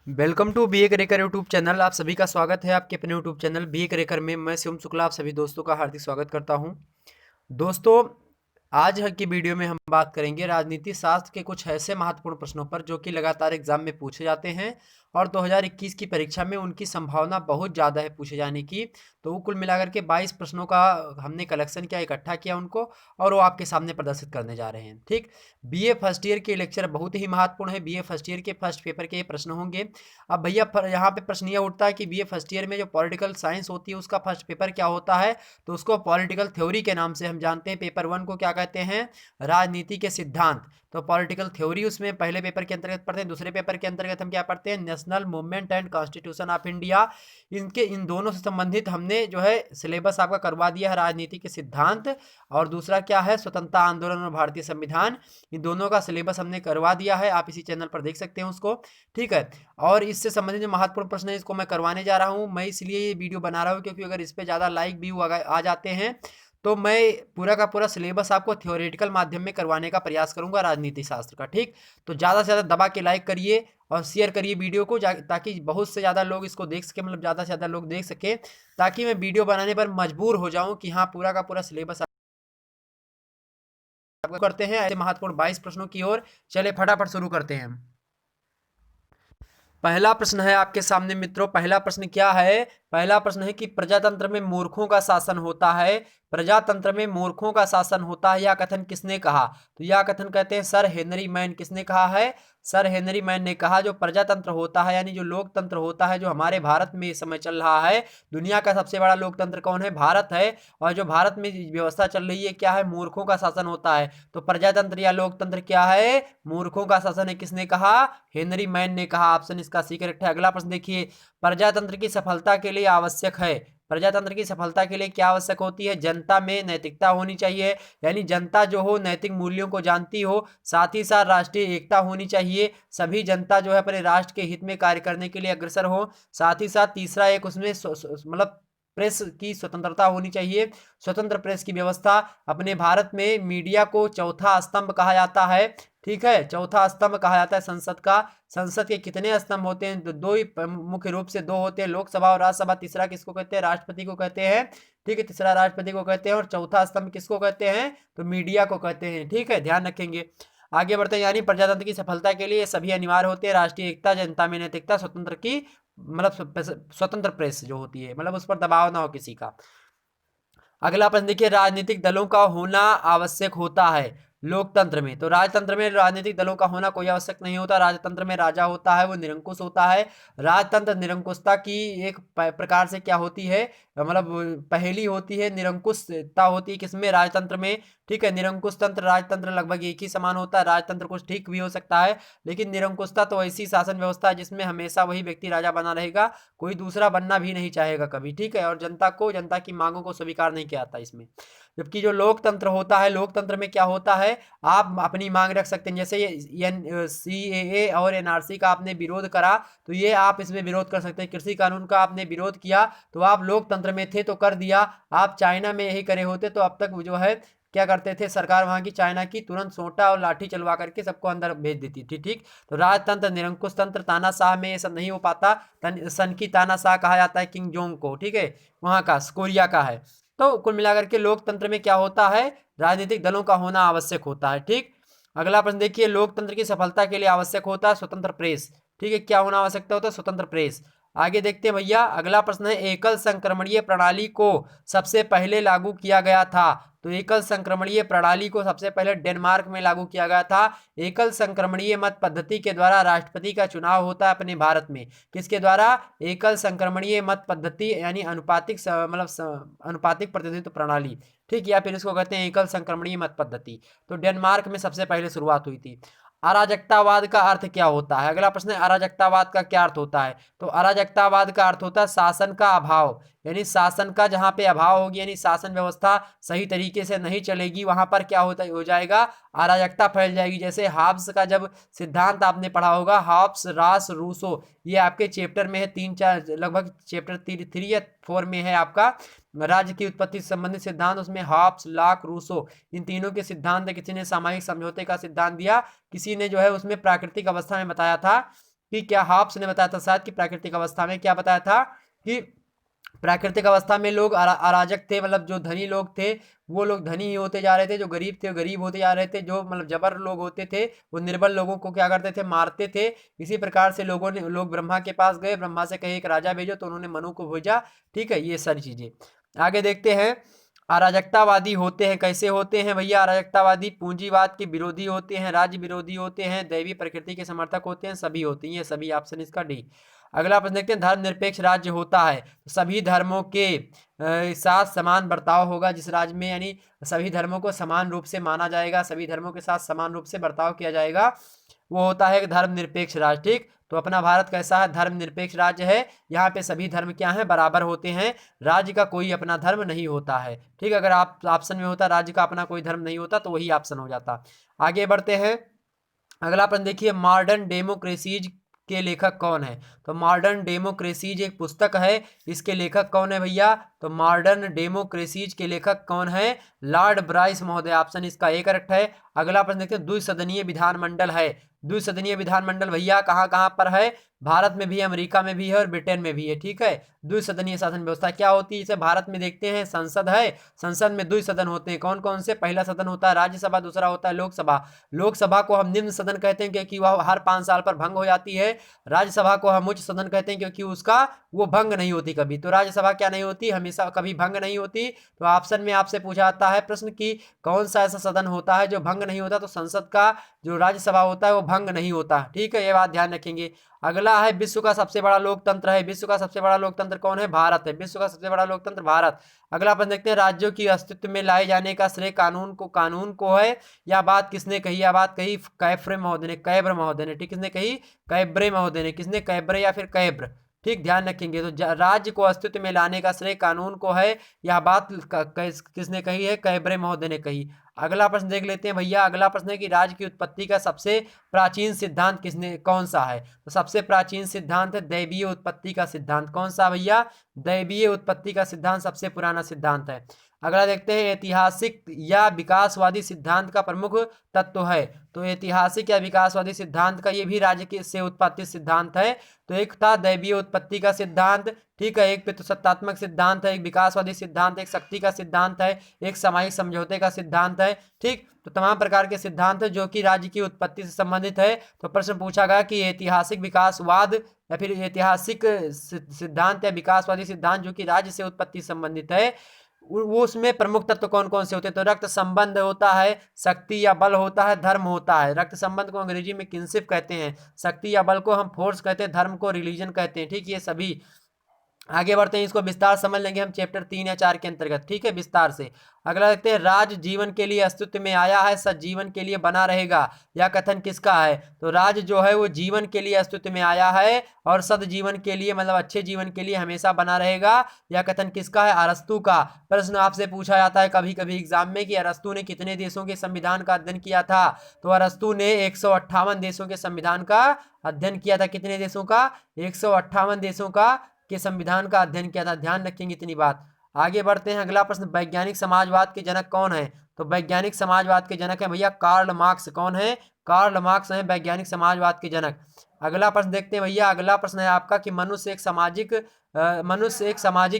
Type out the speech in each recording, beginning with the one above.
Welcome to B A Karekar YouTube channel. आप सभी का स्वागत है आपके अपने YouTube channel B A Karekar में। मैं शिवम शुक्ला आप सभी दोस्तों का हार्दिक स्वागत करता हूं। दोस्तों, आज की वीडियो में हम बात करेंगे राजनीति शास्त्र के कुछ ऐसे महत्वपूर्ण प्रश्नों पर जो कि लगातार एग्जाम में पूछे जाते हैं और 2021 की परीक्षा में उनकी संभावना बहुत ज़्यादा है पूछे जाने की। तो वो कुल मिलाकर के 22 प्रश्नों का हमने कलेक्शन किया, इकट्ठा किया उनको, और वो आपके सामने प्रदर्शित करने जा रहे हैं। ठीक, बीए फर्स्ट ईयर के लेक्चर बहुत ही महत्वपूर्ण है। बीए फर्स्ट ईयर के फर्स्ट पेपर के ये प्रश्न होंगे। अब भैया यहाँ पे प्रश्न यह उठता है कि बीए फर्स्ट ईयर में जो पॉलिटिकल साइंस होती है उसका फर्स्ट पेपर क्या होता है, तो उसको पॉलिटिकल थ्योरी के नाम से हम जानते हैं। पेपर वन को क्या कहते हैं? राजनीति के सिद्धांत। तो पॉलिटिकल थ्योरी उसमें पहले पेपर के अंतर्गत पढ़ते हैं। दूसरे पेपर के अंतर्गत हम क्या पढ़ते हैं? National movement and constitution of India. इन दोनों से संबंधित हमने जो है सिलेबस आपका करवा दिया है, राजनीति के सिद्धांत। और दूसरा क्या है? स्वतंत्रता आंदोलन और भारतीय संविधान। इन दोनों का सिलेबस हमने करवा दिया है, आप इसी चैनल पर देख सकते हैं उसको। ठीक है, और इससे संबंधित जो महत्वपूर्ण प्रश्न है इसको मैं करवाने जा रहा हूँ। मैं इसलिए ये वीडियो बना रहा हूँ क्योंकि अगर इस पे ज़्यादा लाइक व्यू आ जाते हैं तो मैं पूरा का पूरा सिलेबस आपको थ्योरेटिकल माध्यम में करवाने का प्रयास करूंगा राजनीति शास्त्र का। ठीक, तो ज़्यादा से ज़्यादा दबा के लाइक करिए और शेयर करिए वीडियो को, ताकि बहुत से ज़्यादा लोग इसको देख सके, मतलब ज़्यादा से ज़्यादा लोग देख सके, ताकि मैं वीडियो बनाने पर मजबूर हो जाऊँ कि हाँ पूरा का पूरा सिलेबस आपको करते हैं। ऐसे महत्वपूर्ण 22 प्रश्नों की ओर चले फटाफट शुरू करते हैं। पहला प्रश्न है आपके सामने मित्रों। पहला प्रश्न क्या है? पहला प्रश्न है कि प्रजातंत्र में मूर्खों का शासन होता है। प्रजातंत्र में मूर्खों का शासन होता है, यह कथन किसने कहा? तो यह कथन कहते हैं सर हेनरी मैन। किसने कहा है? सर हेनरी मैन ने कहा। जो प्रजातंत्र होता है यानी जो लोकतंत्र होता है जो हमारे भारत में इस समय चल रहा है, दुनिया का सबसे बड़ा लोकतंत्र कौन है? भारत है। और जो भारत में व्यवस्था चल रही है क्या है? मूर्खों का शासन होता है। तो प्रजातंत्र या लोकतंत्र क्या है? मूर्खों का शासन है। किसने कहा? हेनरी मैन ने कहा। ऑप्शन इसका सी करेक्ट है। अगला प्रश्न देखिए, प्रजातंत्र की सफलता के लिए आवश्यक है। प्रजातंत्र की सफलता के लिए क्या आवश्यक होती है? जनता में नैतिकता होनी चाहिए, यानी जनता जो हो नैतिक मूल्यों को जानती हो। साथ ही साथ राष्ट्रीय एकता होनी चाहिए, सभी जनता जो है अपने राष्ट्र के हित में कार्य करने के लिए अग्रसर हो। साथ ही साथ तीसरा एक उसमें मतलब प्रेस की स्वतंत्रता होनी चाहिए, स्वतंत्र प्रेस की व्यवस्था। अपने भारत में मीडिया को चौथा स्तंभ कहा जाता है। ठीक है, चौथा स्तंभ कहा जाता है संसद का। संसद के कितने स्तंभ होते हैं? दो ही मुख्य रूप से दो होते हैं, लोकसभा और राज्यसभा। तीसरा किसको कहते हैं? राष्ट्रपति को कहते हैं। ठीक है, तीसरा राष्ट्रपति को कहते हैं। और चौथा स्तंभ किसको कहते हैं? तो मीडिया को कहते हैं। ठीक है, ध्यान रखेंगे। आगे बढ़ते हैं, यानी प्रजातंत्र की सफलता के लिए सभी अनिवार्य होते हैं। राष्ट्रीय एकता, जनता में नैतिकता, स्वतंत्र की मतलब स्वतंत्र प्रेस जो होती है, मतलब उस पर दबाव ना हो किसी का। अगला प्रश्न देखिए, राजनीतिक दलों का होना आवश्यक होता है लोकतंत्र में। तो राजतंत्र में राजनीतिक दलों का होना कोई आवश्यक नहीं होता। राजतंत्र में राजा होता है, वो निरंकुश होता है। राजतंत्र निरंकुशता की एक प्रकार से क्या होती है, मतलब पहेली होती है। निरंकुशता होती है किसमें? राजतंत्र में। ठीक है, निरंकुश तंत्र राजतंत्र लगभग एक ही समान होता है। राजतंत्र कुछ ठीक भी हो सकता है, लेकिन निरंकुशता तो ऐसी शासन व्यवस्था है जिसमें हमेशा वही व्यक्ति राजा बना रहेगा, कोई दूसरा बनना भी नहीं चाहेगा कभी। ठीक है, और जनता की मांगों को स्वीकार नहीं किया जाता इसमें। जबकि जो लोकतंत्र होता है, लोकतंत्र में क्या होता है, आप अपनी मांग रख सकते हैं। जैसे ये CAA और NRC का आपने विरोध करा तो ये आप इसमें विरोध कर सकते हैं। कृषि कानून का आपने विरोध किया तो आप लोकतंत्र में थे तो कर दिया। आप चाइना में यही करे होते तो अब तक जो है क्या करते थे सरकार वहां की, चाइना की, तुरंत सोटा और लाठी चलवा करके सबको अंदर भेज देती थी। ठीक, तो राजतंत्र निरंकुश तंत्र तानाशाह में ये सब नहीं हो पाता। सन की तानाशाह कहा जाता है किंग जोंग को। ठीक है, वहां का कोरिया का है। तो कुल मिलाकर के लोकतंत्र में क्या होता है? राजनीतिक दलों का होना आवश्यक होता है। ठीक, अगला प्रश्न देखिए, लोकतंत्र की सफलता के लिए आवश्यक होता है स्वतंत्र प्रेस। ठीक है, क्या होना आवश्यकता होता है? स्वतंत्र प्रेस। आगे देखते हैं भैया, अगला प्रश्न है, एकल संक्रमणीय प्रणाली को सबसे पहले लागू किया गया था। तो एकल संक्रमणीय प्रणाली को सबसे पहले डेनमार्क में लागू किया गया था। एकल संक्रमणीय मत पद्धति के द्वारा राष्ट्रपति का चुनाव होता है अपने भारत में। किसके द्वारा? एकल संक्रमणीय मत पद्धति, यानी अनुपातिक मतलब अनुपातिक प्रतिनिधित्व प्रणाली। ठीक, या फिर इसको कहते हैं एकल संक्रमणीय मत पद्धति। तो डेनमार्क में सबसे पहले शुरुआत हुई थी। अराजकतावाद का अर्थ क्या होता है? अगला प्रश्न है, अराजकतावाद का क्या अर्थ होता है? तो अराजकतावाद का अर्थ होता है शासन का अभाव, यानी शासन का जहां पे अभाव होगी, यानी शासन व्यवस्था सही तरीके से नहीं चलेगी, वहां पर क्या हो जाएगा? अराजकता फैल जाएगी। जैसे हाब्स का जब सिद्धांत आपने पढ़ा होगा, हाब्स, रास, रूसो, ये आपके चैप्टर में है, 3-4 लगभग चैप्टर 3 या 4 में है आपका राज्य की उत्पत्ति से संबंधित सिद्धांत। उसमें हाब्स, लाक, रूसो, इन तीनों के सिद्धांत। किसी ने सामाजिक समझौते का सिद्धांत दिया, किसी ने जो है उसमें प्राकृतिक अवस्था में बताया था कि क्या हॉब्स ने बताया था शायद कि प्राकृतिक अवस्था में क्या बताया था कि प्राकृतिक अवस्था में लोग अराजक थे, मतलब जो धनी लोग थे वो लोग धनी ही होते जा रहे थे, जो गरीब थे वो गरीब होते जा रहे थे, जो मतलब जबर लोग होते थे वो निर्बल लोगों को क्या करते थे, मारते थे। इसी प्रकार से लोग ब्रह्मा के पास गए, ब्रह्मा से कहे एक राजा भेजो, तो उन्होंने मनु को भेजा। ठीक है, ये सारी चीजें आगे देखते हैं। अराजकतावादी होते हैं, कैसे होते हैं भैया? अराजकतावादी पूंजीवाद के विरोधी होते हैं, राज्य विरोधी होते हैं, दैवी प्रकृति के समर्थक होते हैं, सभी होती हैं, सभी ऑप्शन इसका डी। अगला प्रश्न देखते हैं, धर्मनिरपेक्ष राज्य होता है तो सभी धर्मों के साथ समान बर्ताव होगा जिस राज्य में, यानी सभी धर्मों को समान रूप से माना जाएगा, सभी धर्मों के साथ समान रूप से बर्ताव किया जाएगा, वो होता है धर्मनिरपेक्ष राज्य। ठीक, तो अपना भारत कैसा है? धर्मनिरपेक्ष राज्य है। यहाँ पे सभी धर्म क्या है? बराबर होते हैं। राज्य का कोई अपना धर्म नहीं होता है। ठीक, अगर आप ऑप्शन में होता राज्य का अपना कोई धर्म नहीं होता तो वही ऑप्शन हो जाता। आगे बढ़ते हैं। अगला प्रश्न देखिए, मॉडर्न डेमोक्रेसीज के लेखक कौन है? तो मॉडर्न डेमोक्रेसीज एक पुस्तक है, इसके लेखक कौन है भैया? तो मॉडर्न डेमोक्रेसीज के लेखक कौन है? लॉर्ड ब्राइस महोदय, ऑप्शन इसका ए करेक्ट है। अगला प्रश्न देखते हैं, द्विसदनीय विधानमंडल है। द्विसदनीय विधानमंडल भैया कहाँ कहाँ पर है? भारत में भी, अमेरिका में भी है और ब्रिटेन में भी है। ठीक है, द्विसदनीय शासन व्यवस्था क्या होती है? इसे भारत में देखते हैं, संसद है, संसद में द्विसदन होते हैं। कौन कौन से? पहला सदन होता है राज्यसभा, दूसरा होता है लोकसभा। लोकसभा को हम निम्न सदन कहते हैं क्योंकि वह हर 5 साल पर भंग हो जाती है। राज्यसभा को हम उच्च सदन कहते हैं क्योंकि उसका वो भंग नहीं होती कभी। तो राज्यसभा क्या नहीं होती? हमेशा कभी भंग नहीं होती। तो ऑप्शन में आपसे पूछा जाता है प्रश्न की कौन सा ऐसा सदन होता है जो भंग नहीं होता? तो संसद का जो राज्यसभा होता है वो भंग नहीं होता। ठीक है, ये बात ध्यान रखेंगे। अगला है, विश्व का सबसे बड़ा लोकतंत्र है। विश्व का सबसे बड़ा लोकतंत्र कौन है? भारत है। विश्व का सबसे बड़ा लोकतंत्र भारत। अगला अपन देखते हैं, राज्यों की अस्तित्व में लाए जाने का श्रेय कानून को है। यह बात किसने कही? यह बात कही कैफ्रे महोदय ने, कैब्र महोदय ने। ठीक, किसने कही? कैब्रे महोदय ने। किसने? कैब्रे या फिर कैब्र। ठीक, ध्यान रखेंगे। तो राज्य को अस्तित्व में लाने का श्रेय कानून को है, यह बात किसने कही है? कैब्रे महोदय ने कही। अगला प्रश्न देख लेते हैं भैया। अगला प्रश्न है कि राज्य की उत्पत्ति का सबसे प्राचीन सिद्धांत कौन सा है? तो सबसे प्राचीन सिद्धांत है दैवीय उत्पत्ति का सिद्धांत। कौन सा भैया? दैवीय उत्पत्ति का सिद्धांत सबसे पुराना सिद्धांत है। अगला देखते हैं, ऐतिहासिक या विकासवादी सिद्धांत का प्रमुख तत्व है। तो ऐतिहासिक या विकासवादी सिद्धांत का ये भी राज्य के से उत्पत्ति सिद्धांत है। तो एक था दैवीय उत्पत्ति का सिद्धांत, ठीक है, एक पितृसत्तात्मक सिद्धांत है, एक विकासवादी सिद्धांत, एक शक्ति का सिद्धांत है, एक सामायिक समझौते का सिद्धांत है। ठीक, तो तमाम प्रकार के सिद्धांत है जो कि राज्य की उत्पत्ति से संबंधित है। तो प्रश्न पूछा गया कि ऐतिहासिक विकासवाद या फिर ऐतिहासिक सिद्धांत या विकासवादी सिद्धांत जो कि राज्य से उत्पत्ति संबंधित है, वो उसमें प्रमुख तत्व कौन कौन से होते हैं? तो रक्त संबंध होता है, शक्ति या बल होता है, धर्म होता है। रक्त संबंध को अंग्रेजी में किनशिप कहते हैं, शक्ति या बल को हम फोर्स कहते हैं, धर्म को रिलीजन कहते हैं। ठीक, ये सभी आगे बढ़ते हैं, इसको विस्तार समझ लेंगे हम चैप्टर 3 या 4 के अंतर्गत। ठीक है, विस्तार से। अगला देखते हैं, राज जीवन के लिए अस्तित्व में आया है, सच जीवन के लिए बना रहेगा, यह कथन किसका है? तो राज जो है वो जीवन के लिए अस्तित्व में आया है और सद जीवन के लिए मतलब अच्छे जीवन के लिए हमेशा बना रहेगा, यह कथन किसका है? अरस्तू का। प्रश्न आपसे पूछा जाता है कभी कभी एग्जाम में कि अरस्तू ने कितने देशों के संविधान का अध्ययन किया था? तो अरस्तू ने 158 देशों के संविधान का अध्ययन किया था। कितने देशों का? 158 देशों का के संविधान का अध्ययन किया था। ध्यान रखेंगे इतनी बात। आगे बढ़ते हैं, अगला प्रश्न, वैज्ञानिक समाजवाद के जनक कौन है? तो वैज्ञानिक समाजवाद के जनक है भैया कार्ल मार्क्स। कौन है? कार्ल मार्क्स है वैज्ञानिक समाजवाद के जनक। अगला प्रश्न देखते हैं भैया। अगला प्रश्न है आपका कि मनुष्य एक सामाजिक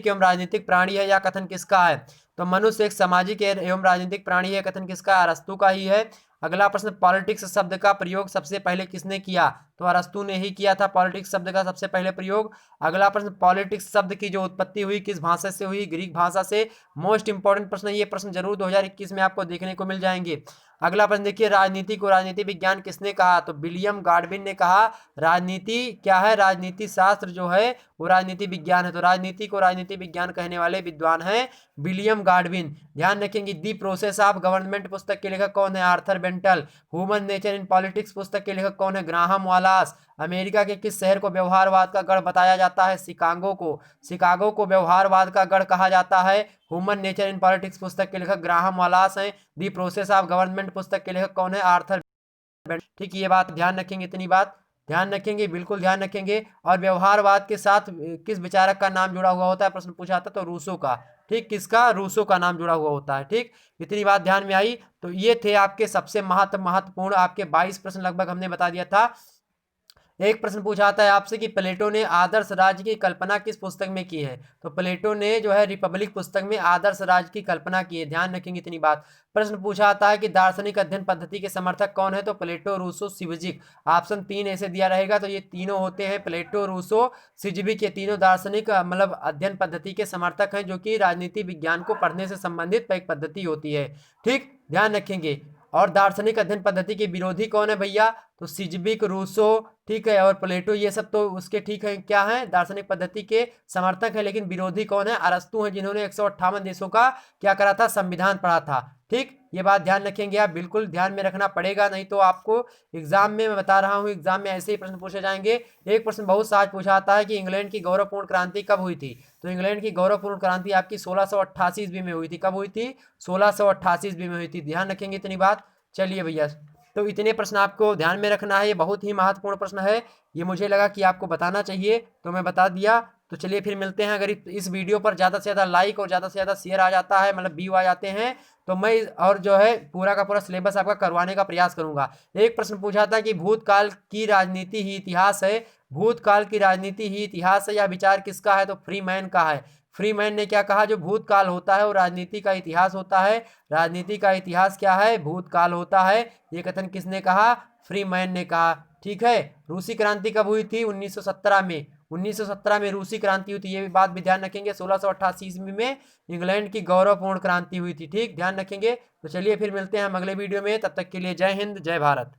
एवं राजनीतिक प्राणी है, यह कथन किसका है? तो मनुष्य एक सामाजिक एवं राजनीतिक प्राणी है, कथन किसका? अरस्तू का ही है। अगला प्रश्न, पॉलिटिक्स शब्द का प्रयोग सबसे पहले किसने किया? तो अरस्तू ने ही किया था पॉलिटिक्स शब्द का सबसे पहले प्रयोग। अगला प्रश्न, पॉलिटिक्स शब्द की जो उत्पत्ति हुई किस भाषा से हुई? ग्रीक भाषा से। मोस्ट इंपॉर्टेंट प्रश्न, ये प्रश्न जरूर 2021 में आपको देखने को मिल जाएंगे। अगला प्रश्न देखिए, राजनीति को राजनीति विज्ञान किसने कहा? तो विलियम गाडविन ने कहा। राजनीति क्या है? राजनीति शास्त्र जो है वो राजनीति विज्ञान है। तो राजनीति को राजनीति विज्ञान कहने वाले विद्वान हैं विलियम गाडविन। ध्यान रखेंगे। दी प्रोसेस ऑफ गवर्नमेंट पुस्तक के लेखक कौन है? आर्थर बेंटल। ह्यूमन नेचर इन पॉलिटिक्स पुस्तक के लेखक कौन है? ग्राहम वालास। अमेरिका के किस शहर को व्यवहारवाद का गढ़ बताया जाता है? शिकागो को। शिकागो को व्यवहारवाद का गढ़ कहा जाता है। ह्यूमन नेचर इन पॉलिटिक्स पुस्तक के लेखक ग्राहम वालास हैं। दी प्रोसेस ऑफ गवर्नमेंट पुस्तक के लेखक कौन है? आर्थर बेंटल। ठीक, ये बात ध्यान रखेंगे, इतनी बात ध्यान रखेंगे, बिल्कुल ध्यान रखेंगे। और व्यवहारवाद के साथ किस विचारक का नाम जुड़ा हुआ होता है? प्रश्न पूछा था तो रूसो का। ठीक, किसका? रूसो का नाम जुड़ा हुआ होता है। ठीक, इतनी बात ध्यान में आई। तो ये थे आपके सबसे महत्वपूर्ण आपके 22 प्रश्न लगभग हमने बता दिया था। एक प्रश्न पूछा था आपसे कि प्लेटो ने आदर्श राज्य की कल्पना किस पुस्तक में की है। तो प्लेटो ने जो है रिपब्लिक पुस्तक में आदर्श राज्य की कल्पना की है, ध्यान रखेंगे इतनी बात। प्रश्न पूछा था कि दार्शनिक अध्ययन पद्धति के समर्थक कौन है। तो प्लेटो, रूसो, सिविजिक। ऑप्शन 3 ऐसे दिया रहेगा। तो ये तीनों होते हैं प्लेटो, रूसो, सिविजिक, ये तीनों दार्शनिक मतलब अध्ययन पद्धति के समर्थक हैं, जो कि राजनीति विज्ञान को पढ़ने से संबंधित एक पद्धति होती है। ठीक, ध्यान रखेंगे। और दार्शनिक अध्ययन पद्धति के विरोधी कौन है भैया। तो सिजबिक, रूसो, ठीक है, और प्लेटो, ये सब तो उसके ठीक है क्या है, दार्शनिक पद्धति के समर्थक है। लेकिन विरोधी कौन है, अरस्तु है, जिन्होंने 158 देशों का क्या करा था, संविधान पढ़ा था। ठीक, ये बात ध्यान रखेंगे आप, बिल्कुल ध्यान में रखना पड़ेगा, नहीं तो आपको एग्जाम में, मैं बता रहा हूँ, एग्जाम में ऐसे ही प्रश्न पूछे जाएंगे। एक प्रश्न बहुत सहज पूछा आता है कि इंग्लैंड की गौरवपूर्ण क्रांति कब हुई थी। तो इंग्लैंड की गौरवपूर्ण क्रांति आपकी 1688 ईस्वी में हुई थी। कब हुई थी, 1688 ईस्वी में हुई थी, ध्यान रखेंगे इतनी बात। चलिए भैया, तो इतने प्रश्न आपको ध्यान में रखना है, ये बहुत ही महत्वपूर्ण प्रश्न है, ये मुझे लगा कि आपको बताना चाहिए तो मैं बता दिया। तो चलिए फिर मिलते हैं। अगर इस वीडियो पर ज़्यादा से ज़्यादा लाइक और ज़्यादा से ज़्यादा शेयर आ जाता है, मतलब व्यू आ जाते हैं, तो मैं और जो है पूरा का पूरा सिलेबस आपका करवाने का प्रयास करूंगा। एक प्रश्न पूछा था कि भूतकाल की राजनीति ही इतिहास है। भूतकाल की राजनीति ही इतिहास है, यह विचार किसका है। तो फ्री मैन का है। फ्री मैन ने क्या कहा, जो भूतकाल होता है वो राजनीति का इतिहास होता है। राजनीति का इतिहास क्या है, भूतकाल होता है। ये कथन किसने कहा, फ्री मैन ने कहा। ठीक है, रूसी क्रांति कब हुई थी, 1917 में। 1917 में रूसी क्रांति हुई थी, ये भी बात भी ध्यान रखेंगे। 1688 ईस्वी में इंग्लैंड की गौरवपूर्ण क्रांति हुई थी। ठीक, ध्यान रखेंगे। तो चलिए फिर मिलते हैं हम अगले वीडियो में, तब तक के लिए जय हिंद, जय भारत।